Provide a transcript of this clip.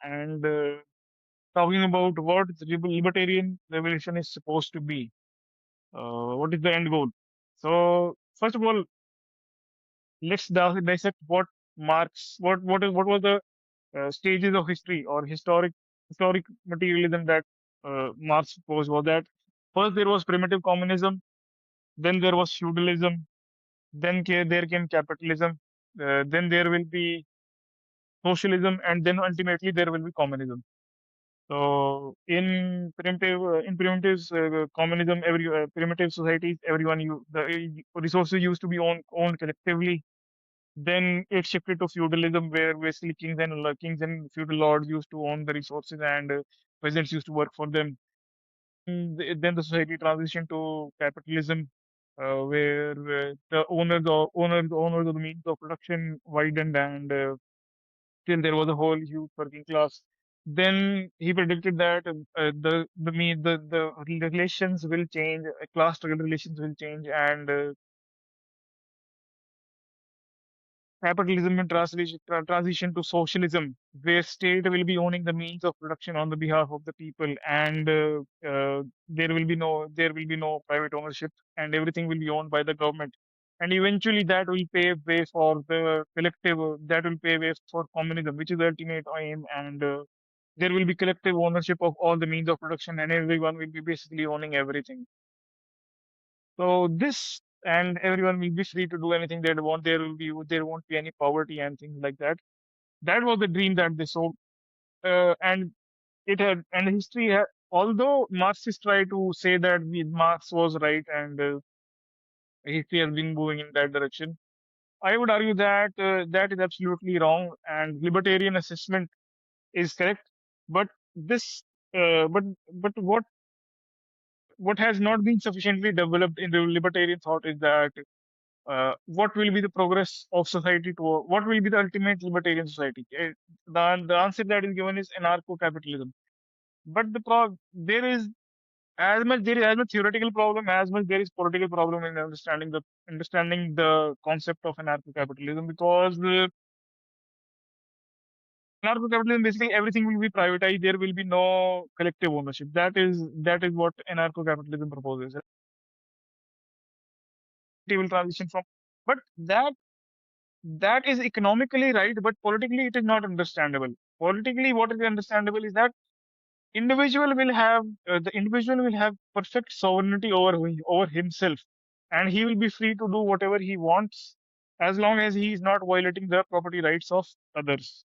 and talking about what the libertarian revolution is supposed to be. What is the end goal? So, first of all, let's dissect what what was the stages of history or historic materialism that Marx proposed. Was that first there was primitive communism, then there was feudalism, then there came capitalism, then there will be socialism, and then ultimately there will be communism. So in primitives communism, every primitive societies, everyone the resources used to be owned collectively. Then it shifted to feudalism, where basically kings and feudal lords used to own the resources, and peasants used to work for them. Then the society transitioned to capitalism, where owners of the means of production widened, and still there was a whole huge working class. Then he predicted that the relations will change, class struggle relations will change, and capitalism will transition to socialism, where state will be owning the means of production on the behalf of the people, and there will be no private ownership, and everything will be owned by the government. And eventually, that will pave way for the collective. That will pave way for communism, which is the ultimate aim, and there will be collective ownership of all the means of production, and everyone will be basically owning everything. So this and everyone will be free to do anything they want. There won't be any poverty and things like that. That was the dream that they saw, and it had and history. Although Marxists try to say that Marx was right and history has been moving in that direction, I would argue that that is absolutely wrong, and libertarian assessment is correct. But this, but what has not been sufficiently developed in the libertarian thought is that what will be the progress of society to what will be the ultimate libertarian society? The answer that is given is anarcho-capitalism. But there is as much theoretical problem as much there is political problem in understanding the concept of anarcho-capitalism, because anarcho-capitalism, basically everything will be privatized. There will be no collective ownership. That is what anarcho-capitalism proposes. It will transition from, but that is economically right, but politically it is not understandable. Politically, what is understandable is that the individual will have perfect sovereignty over himself, and he will be free to do whatever he wants as long as he is not violating the property rights of others.